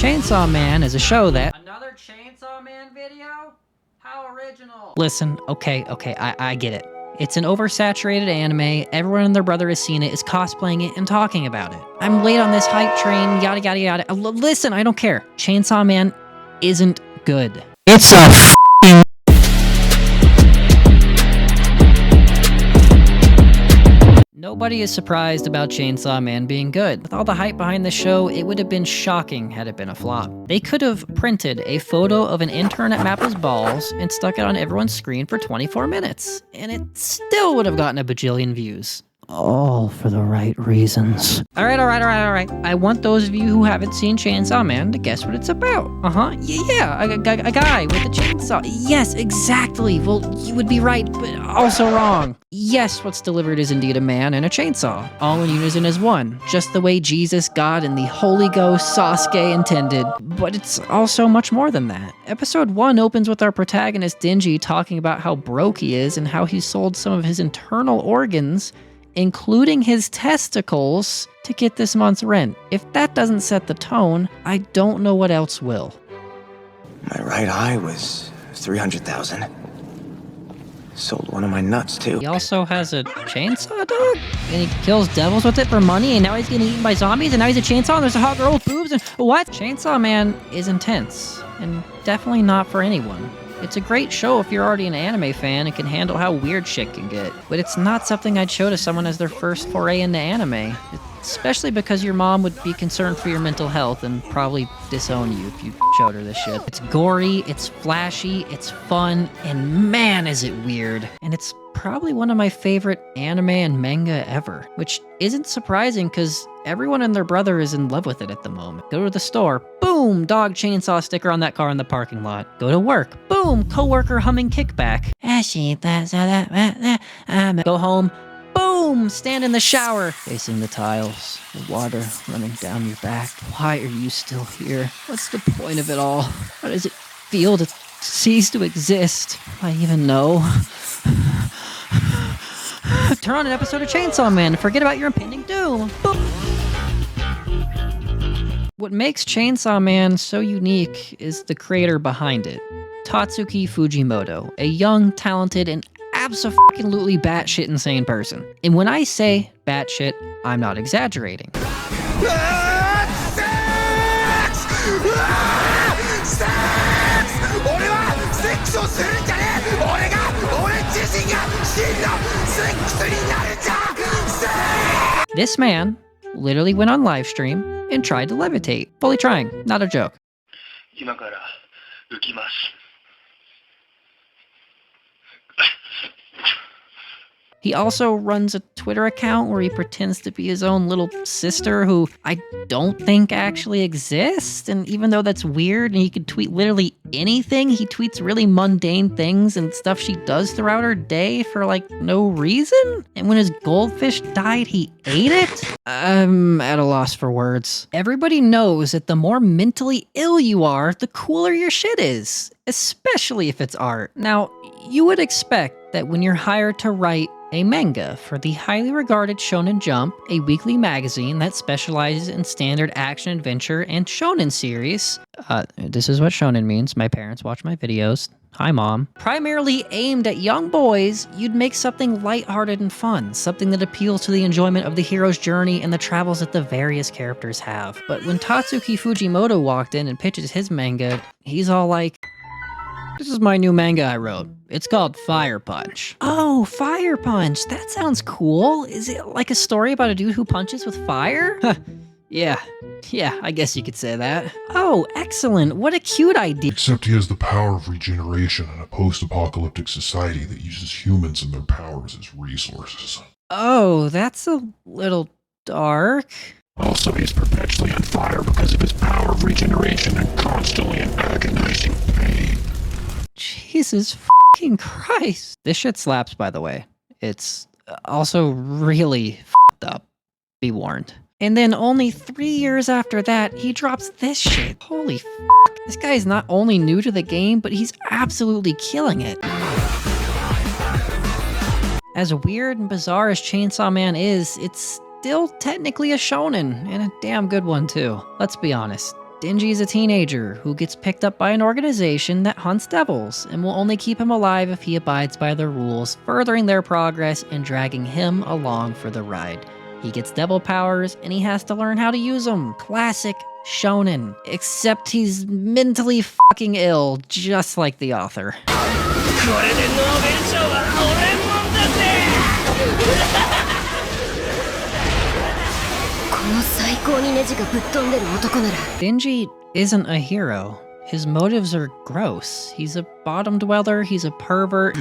Chainsaw Man is a show that... Another Chainsaw Man video? How original. Listen, okay, I get it. It's an oversaturated anime, everyone and their brother has seen it, is cosplaying it, and talking about it. I'm late on this hype train, yada yada yada. Listen, I don't care. Chainsaw Man isn't good. It's a f***ing... Nobody is surprised about Chainsaw Man being good. With all the hype behind the show, it would have been shocking had it been a flop. They could have printed a photo of an intern at Mappa's balls and stuck it on everyone's screen for 24 minutes, and it still would have gotten a bajillion views. All for the right reasons. All right. I want those of you who haven't seen Chainsaw Man to guess what it's about. Yeah, a guy with a chainsaw. Yes, exactly. Well, you would be right, but also wrong. Yes, what's delivered is indeed a man and a chainsaw, all in unison as one, just the way Jesus, God, and the Holy Ghost Sasuke intended. But it's also much more than that. Episode 1 opens with our protagonist Denji talking about how broke he is and how he sold some of his internal organs, including his testicles, to get this month's rent. If that doesn't set the tone, I don't know what else will. My right eye was 300,000. Sold one of my nuts, too. He also has a chainsaw dog, and he kills devils with it for money, and now he's getting eaten by zombies, and now he's a chainsaw, and there's a hot girl with boobs, and what? Chainsaw Man is intense, and definitely not for anyone. It's a great show if you're already an anime fan and can handle how weird shit can get, but it's not something I'd show to someone as their first foray into anime, especially because your mom would be concerned for your mental health and probably disown you if you showed her this shit. It's gory, it's flashy, it's fun, and man is it weird. And it's probably one of my favorite anime and manga ever, which isn't surprising because everyone and their brother is in love with it at the moment. Go to the store, boom, dog chainsaw sticker on that car in the parking lot. Go to work, boom, coworker humming kickback. Go home, boom, stand in the shower, facing the tiles, the water running down your back. Why are you still here? What's the point of it all? How does it feel to cease to exist? Do I even know? Turn on an episode of Chainsaw Man and forget about your impending doom. Boom. What makes Chainsaw Man so unique is the creator behind it, Tatsuki Fujimoto, a young, talented, and absolutely batshit insane person. And when I say batshit, I'm not exaggerating. This man literally went on live stream and tried to levitate. Fully trying, not a joke. He also runs a Twitter account where he pretends to be his own little sister who I don't think actually exists. And even though that's weird and he could tweet literally anything, he tweets really mundane things and stuff she does throughout her day for like no reason. And when his goldfish died, he ate it? I'm at a loss for words. Everybody knows that the more mentally ill you are, the cooler your shit is, especially if it's art. Now, you would expect that when you're hired to write a manga for the highly regarded Shonen Jump, a weekly magazine that specializes in standard action, adventure, and shonen series. This is what shonen means. My parents watch my videos. Hi, Mom. Primarily aimed at young boys, you'd make something lighthearted and fun, something that appeals to the enjoyment of the hero's journey and the travels that the various characters have. But when Tatsuki Fujimoto walked in and pitches his manga, he's all like, "This is my new manga I wrote. It's called Fire Punch." Oh, Fire Punch. That sounds cool. Is it like a story about a dude who punches with fire? Yeah, I guess you could say that. Oh, excellent. What a cute idea. Except he has the power of regeneration in a post-apocalyptic society that uses humans and their powers as resources. Oh, that's a little dark. Also, he's perpetually on fire because of his power of regeneration and constantly in agonizing pain. Jesus fucking Christ. This shit slaps, by the way. It's also really fucked up. Be warned. And then only 3 years after that, he drops this shit. Holy fuck. This guy is not only new to the game, but he's absolutely killing it. As weird and bizarre as Chainsaw Man is, it's still technically a shonen, and a damn good one too. Let's be honest. Denji is a teenager who gets picked up by an organization that hunts devils and will only keep him alive if he abides by their rules, furthering their progress and dragging him along for the ride. He gets devil powers and he has to learn how to use them. Classic shonen. Except he's mentally fucking ill, just like the author. これでノーベル賞は俺もんだぜこの最高にネジがぶっ飛んでる男なら Denji isn't a hero. His motives are gross. He's a bottom dweller, he's a pervert.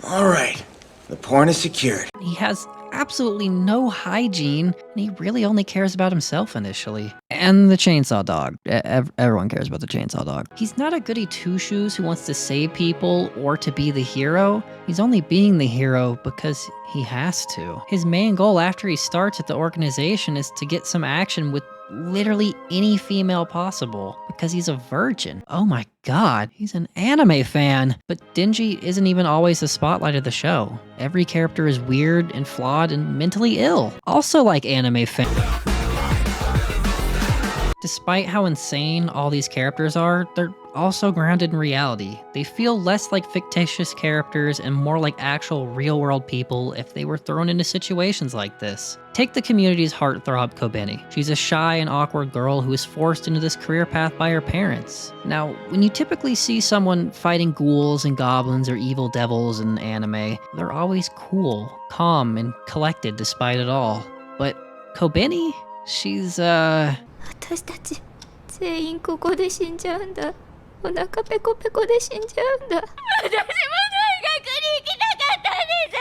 All right, the porn is secured. He has absolutely no hygiene, and he really only cares about himself initially. And the chainsaw dog. Everyone cares about the chainsaw dog. He's not a goody two-shoes who wants to save people or to be the hero. He's only being the hero because he has to. His main goal after he starts at the organization is to get some action with literally any female possible because he's a virgin. Oh my god, he's an anime fan. But Denji isn't even always the spotlight of the show. Every character is weird and flawed and mentally ill. Also like anime fans. Despite how insane all these characters are, they're also grounded in reality. They feel less like fictitious characters and more like actual real-world people if they were thrown into situations like this. Take the community's heartthrob Kobeni. She's a shy and awkward girl who is forced into this career path by her parents. Now, when you typically see someone fighting ghouls and goblins or evil devils in anime, they're always cool, calm, and collected despite it all. But Kobeni? She's, 私たち全員ここで死んじゃうんだ。お腹ペコペコで死んじゃうんだ。私も大学に行きたかったんで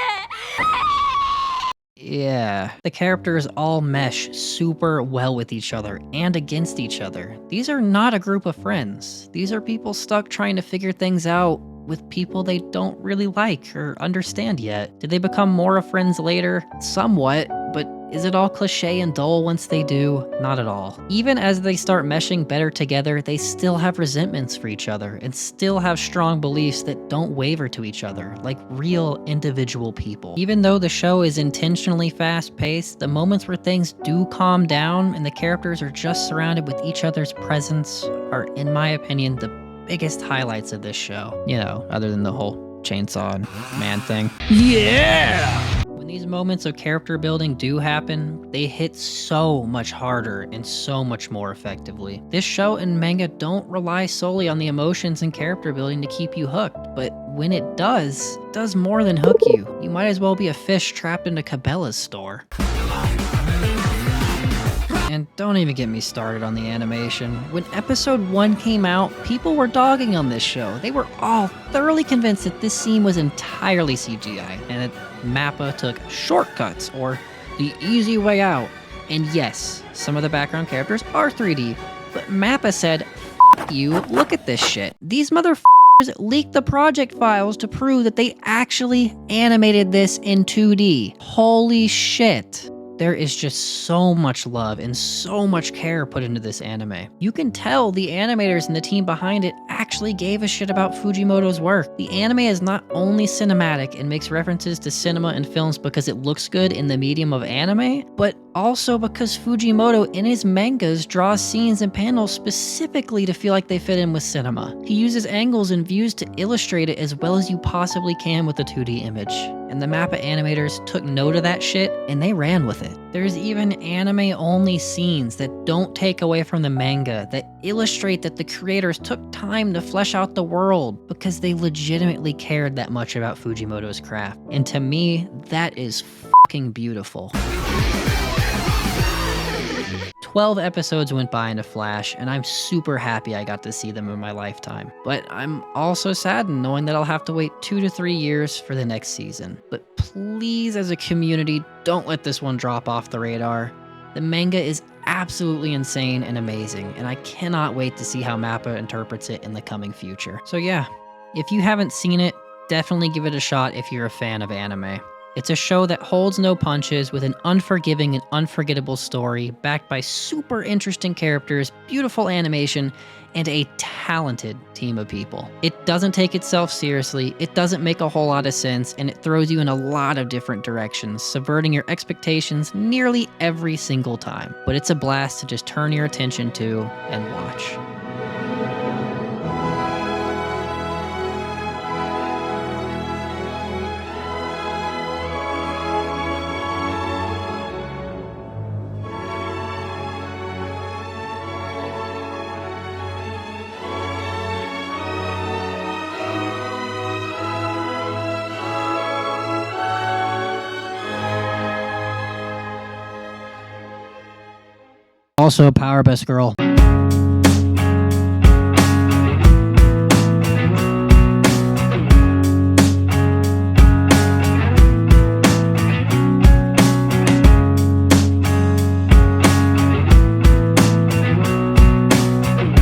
す。 Yeah, the characters all mesh super well with each other and against each other. These are not a group of friends. These are people stuck trying to figure things out with people they don't really like or understand yet. Did they become more of friends later? Somewhat, but is it all cliche and dull once they do? Not at all. Even as they start meshing better together, they still have resentments for each other and still have strong beliefs that don't waver to each other, like real individual people. Even though the show is intentionally fast-paced, the moments where things do calm down and the characters are just surrounded with each other's presence are, in my opinion, the biggest highlights of this show. You know, other than the whole chainsaw and man thing. Yeah! When these moments of character building do happen, they hit so much harder and so much more effectively. This show and manga don't rely solely on the emotions and character building to keep you hooked, but when it does more than hook you. You might as well be a fish trapped in a Cabela's store. And don't even get me started on the animation. When episode 1 came out, people were dogging on this show. They were all thoroughly convinced that this scene was entirely CGI, and that Mappa took shortcuts, or the easy way out. And yes, some of the background characters are 3D, but Mappa said, F you, look at this shit. These motherfuckers leaked the project files to prove that they actually animated this in 2D. Holy shit. There is just so much love and so much care put into this anime. You can tell the animators and the team behind it actually gave a shit about Fujimoto's work. The anime is not only cinematic and makes references to cinema and films because it looks good in the medium of anime, but also because Fujimoto in his mangas draws scenes and panels specifically to feel like they fit in with cinema. He uses angles and views to illustrate it as well as you possibly can with a 2D image. And the Mappa animators took note of that shit and they ran with it. There's even anime-only scenes that don't take away from the manga, that illustrate that the creators took time to flesh out the world because they legitimately cared that much about Fujimoto's craft. And to me, that is fucking beautiful. 12 episodes went by in a flash, and I'm super happy I got to see them in my lifetime. But I'm also saddened knowing that I'll have to wait 2 to 3 years for the next season. But please, as a community, don't let this one drop off the radar. The manga is absolutely insane and amazing, and I cannot wait to see how Mappa interprets it in the coming future. So yeah, if you haven't seen it, definitely give it a shot if you're a fan of anime. It's a show that holds no punches with an unforgiving and unforgettable story, backed by super interesting characters, beautiful animation, and a talented team of people. It doesn't take itself seriously, it doesn't make a whole lot of sense, and it throws you in a lot of different directions, subverting your expectations nearly every single time. But it's a blast to just turn your attention to and watch. Also, Power Best Girl.